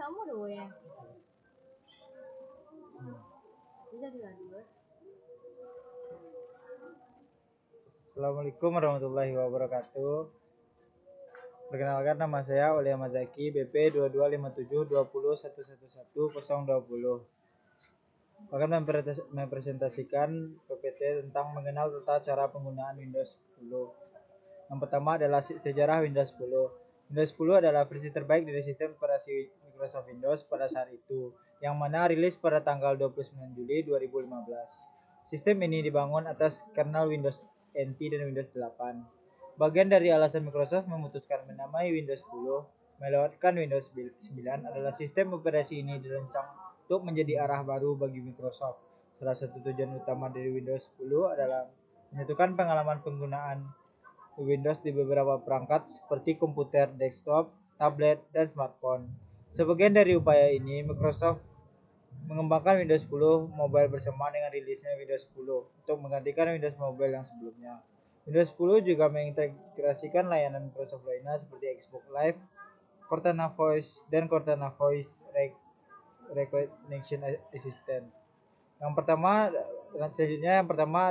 kamu dulu ya. Bisa dilanjut. Assalamualaikum warahmatullahi wabarakatuh. Perkenalkan, nama saya Aulia Mazaki, BP 225720111020. Akan mempresentasikan PPT tentang mengenal tata cara penggunaan Windows 10. Yang pertama adalah sejarah Windows 10. Windows 10 adalah versi terbaik dari sistem operasi Microsoft Windows pada saat itu, yang mana rilis pada tanggal 29 Juli 2015. Sistem ini dibangun atas kernel Windows NT dan Windows 8. Bagian dari alasan Microsoft memutuskan menamai Windows 10 melewatkan Windows 9 adalah sistem operasi ini dirancang untuk menjadi arah baru bagi Microsoft. Salah satu tujuan utama dari Windows 10 adalah menyatukan pengalaman penggunaan Windows di beberapa perangkat seperti komputer desktop, tablet, dan smartphone. Sebagian dari upaya ini, Microsoft mengembangkan Windows 10 Mobile bersama dengan rilisnya Windows 10 untuk menggantikan Windows Mobile yang sebelumnya. Windows 10 juga mengintegrasikan layanan Microsoft lainnya seperti Xbox Live, Cortana Voice, dan Cortana Voice Recognition Assistant. Yang pertama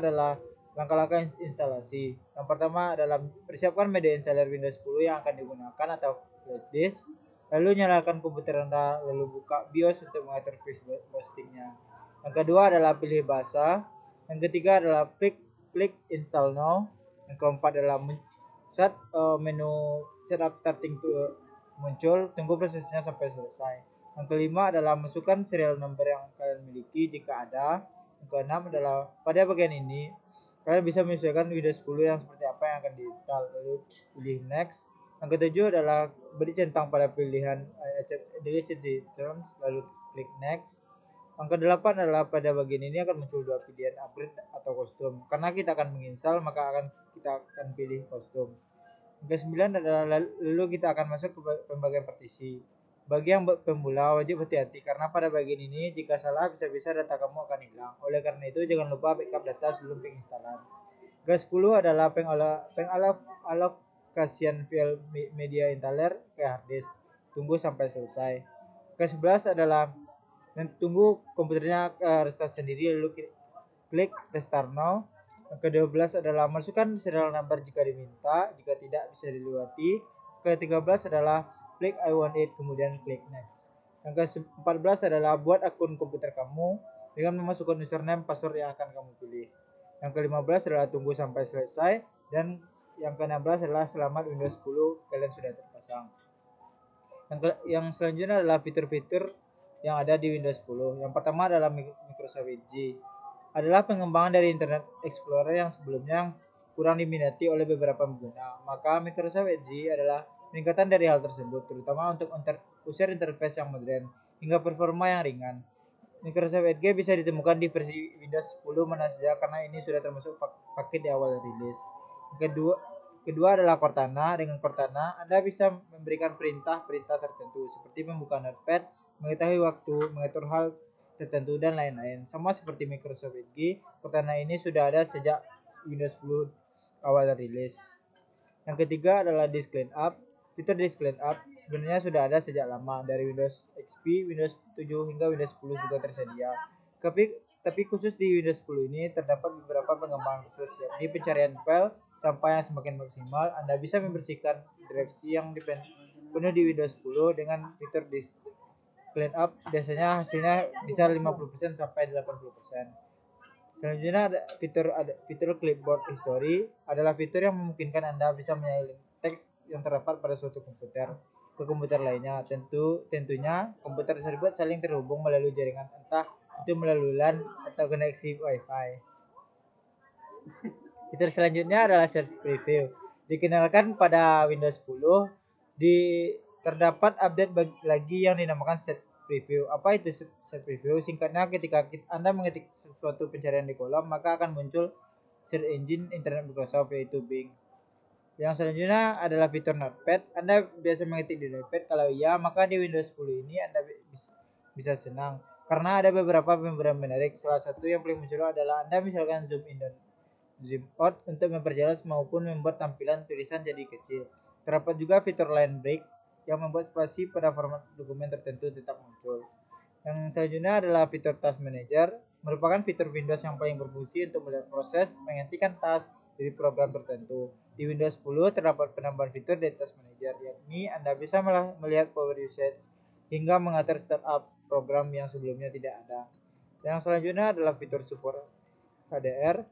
adalah langkah-langkah instalasi. Yang pertama adalah persiapkan media installer Windows 10 yang akan digunakan atau flash disk. Lalu nyalakan komputer Anda, lalu buka BIOS untuk mengatur flash hostingnya. Yang kedua adalah pilih bahasa. Yang ketiga adalah klik install now. Yang keempat adalah saat menu setup starting to muncul, tunggu prosesnya sampai selesai. Yang kelima adalah masukkan serial number yang kalian miliki jika ada. Yang keenam adalah pada bagian ini kalian bisa menyesuaikan Windows 10 yang seperti apa yang akan diinstal, lalu pilih next. Yang ketujuh adalah beri centang pada pilihan delete terms, lalu klik next. Yang kedelapan adalah pada bagian ini akan muncul dua pilihan upgrade atau kostum. Karena kita akan menginstal, maka kita akan pilih kostum. Yang ke-9 adalah lalu kita akan masuk ke pembagian partisi. Bagi yang pemula wajib hati-hati karena pada bagian ini jika salah bisa-bisa data kamu akan hilang. Oleh karena itu jangan lupa backup data sebelum penginstalan. Ke-10 adalah pengalokasian file media installer ke hard disk. Tunggu sampai selesai. Ke-11 adalah tunggu komputernya restart sendiri lalu klik restart now. Yang ke-12 adalah masukkan serial number jika diminta, jika tidak bisa dilewati. Ke-13 adalah klik I want it kemudian klik next. Yang ke-14 adalah buat akun komputer kamu dengan memasukkan username password yang akan kamu pilih. Yang ke-15 adalah tunggu sampai selesai dan yang ke-16 adalah selamat Windows 10 kalian sudah terpasang. Yang selanjutnya adalah fitur-fitur yang ada di Windows 10. Yang pertama adalah Microsoft Edge. Adalah pengembangan dari Internet Explorer yang sebelumnya kurang diminati oleh beberapa pengguna. Maka Microsoft Edge adalah peningkatan dari hal tersebut, terutama untuk user interface yang modern hingga performa yang ringan. Microsoft Edge bisa ditemukan di versi Windows 10 mana saja karena ini sudah termasuk paket di awal rilis. Kedua adalah Cortana. Dengan Cortana, Anda bisa memberikan perintah-perintah tertentu seperti membuka notepad, mengetahui waktu, mengatur hal tertentu, dan lain-lain. Sama seperti Microsoft Edge, Cortana ini sudah ada sejak Windows 10 awal rilis. Yang ketiga adalah Disk Cleanup. Fitur Disk Cleanup sebenarnya sudah ada sejak lama, dari Windows XP, Windows 7 hingga Windows 10 juga tersedia. Tapi khusus di Windows 10 ini terdapat beberapa pengembangan khusus, yakni pencarian file sampah yang semakin maksimal. Anda bisa membersihkan direksi yang penuh di Windows 10 dengan fitur Disk Cleanup. Biasanya hasilnya bisa 50% sampai 80%. Selanjutnya ada fitur Clipboard History adalah fitur yang memungkinkan Anda bisa menyalin teks yang terdapat pada suatu komputer ke komputer lainnya. Tentunya komputer tersebut saling terhubung melalui jaringan, entah itu melalui LAN atau koneksi Wi-Fi. Fitur selanjutnya adalah Search Preview. Dikenalkan pada Windows 10, terdapat update lagi yang dinamakan Search Preview. Apa itu Search Preview? Singkatnya, ketika Anda mengetik suatu pencarian di kolom, maka akan muncul search engine internet Microsoft yaitu Bing. Yang selanjutnya adalah fitur Notepad. Anda biasa mengetik di Notepad? Kalau iya, maka di Windows 10 ini Anda bisa senang karena ada beberapa pemberian menarik. Salah satu yang paling muncul adalah Anda misalkan zoom in dan zoom out untuk memperjelas maupun membuat tampilan tulisan jadi kecil. Terdapat juga fitur line break yang membuat spasi pada format dokumen tertentu tetap muncul. Yang selanjutnya adalah fitur Task Manager, merupakan fitur Windows yang paling berfungsi untuk melihat proses menghentikan task dari program tertentu. Di Windows 10 terdapat penambahan fitur dari Task Manager, yakni Anda bisa melihat power usage hingga mengatur startup program yang sebelumnya tidak ada. Yang selanjutnya adalah fitur support HDR.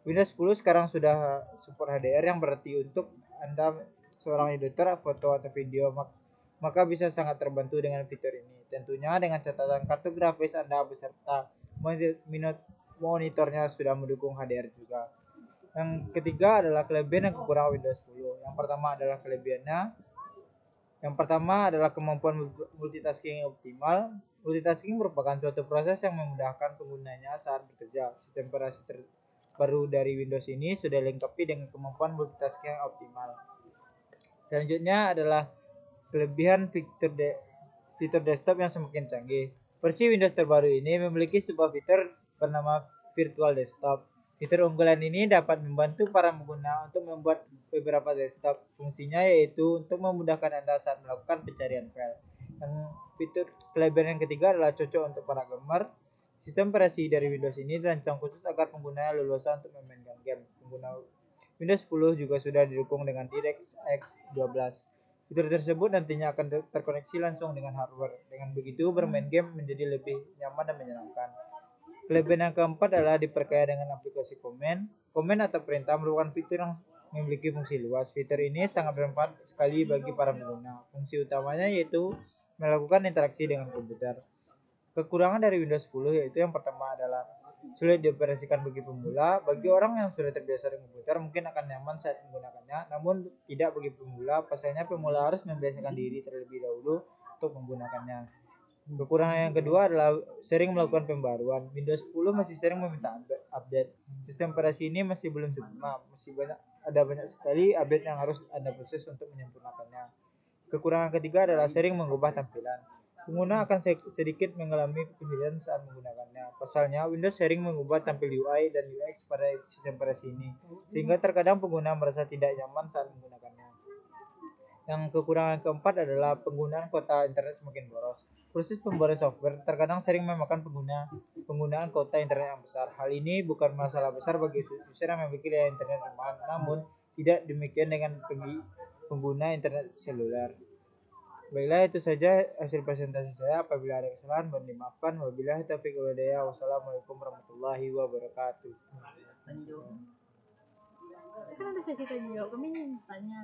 Windows 10 sekarang sudah support HDR, yang berarti untuk Anda seorang editor foto atau video maka bisa sangat terbantu dengan fitur ini. Tentunya dengan catatan kartu grafis Anda beserta monitornya sudah mendukung HDR juga. Yang ketiga adalah kelebihan dan kekurangan Windows 10. Yang pertama adalah kemampuan multitasking yang optimal. Multitasking merupakan suatu proses yang memudahkan penggunanya saat bekerja. Sistem operasi terbaru dari Windows ini sudah dilengkapi dengan kemampuan multitasking yang optimal. Selanjutnya adalah kelebihan fitur desktop yang semakin canggih. Versi Windows terbaru ini memiliki sebuah fitur bernama Virtual Desktop. Fitur unggulan ini dapat membantu para pengguna untuk membuat beberapa desktop. Fungsinya yaitu untuk memudahkan Anda saat melakukan pencarian file. Yang fitur kelebihan yang ketiga adalah cocok untuk para gamer. Sistem operasi dari Windows ini dirancang khusus agar penggunanya leluasa untuk memainkan game. Pengguna Windows 10 juga sudah didukung dengan DirectX 12. Fitur tersebut nantinya akan terkoneksi langsung dengan hardware. Dengan begitu, bermain game menjadi lebih nyaman dan menyenangkan. Kelebihan yang keempat adalah diperkaya dengan aplikasi komen. Komen atau perintah merupakan fitur yang memiliki fungsi luas. Fitur ini sangat bermanfaat sekali bagi para pengguna. Fungsi utamanya yaitu melakukan interaksi dengan komputer. Kekurangan dari Windows 10 yaitu yang pertama adalah sulit dioperasikan bagi pemula. Bagi orang yang sudah terbiasa dengan komputer mungkin akan nyaman saat menggunakannya, namun tidak bagi pemula. Pasalnya pemula harus membiasakan diri terlebih dahulu untuk menggunakannya. Kekurangan yang kedua adalah sering melakukan pembaruan. Windows 10 masih sering meminta update. Sistem operasi ini masih belum sempurna, ada banyak sekali update yang harus Anda proses untuk menyempurnakannya. Kekurangan ketiga adalah sering mengubah tampilan. Pengguna akan sedikit mengalami kesulitan saat menggunakannya. Pasalnya, Windows sering mengubah tampil UI dan UX pada sistem operasi ini, sehingga terkadang pengguna merasa tidak nyaman saat menggunakannya. Yang kekurangan keempat adalah penggunaan kuota internet semakin boros. Proses pembaruan software terkadang sering memakan penggunaan kuota internet yang besar. Hal ini bukan masalah besar bagi user yang memiliki layanan internet rumahan, namun tidak demikian dengan pengguna internet seluler. Baiklah, itu saja hasil presentasi saya. Apabila ada kesalahan mohon dimaafkan. Wabillahi taufiq wal hidayah. Wassalamualaikum warahmatullahi wabarakatuh. Lanjut. Kan ada sesi tanya jawab, kami tanya.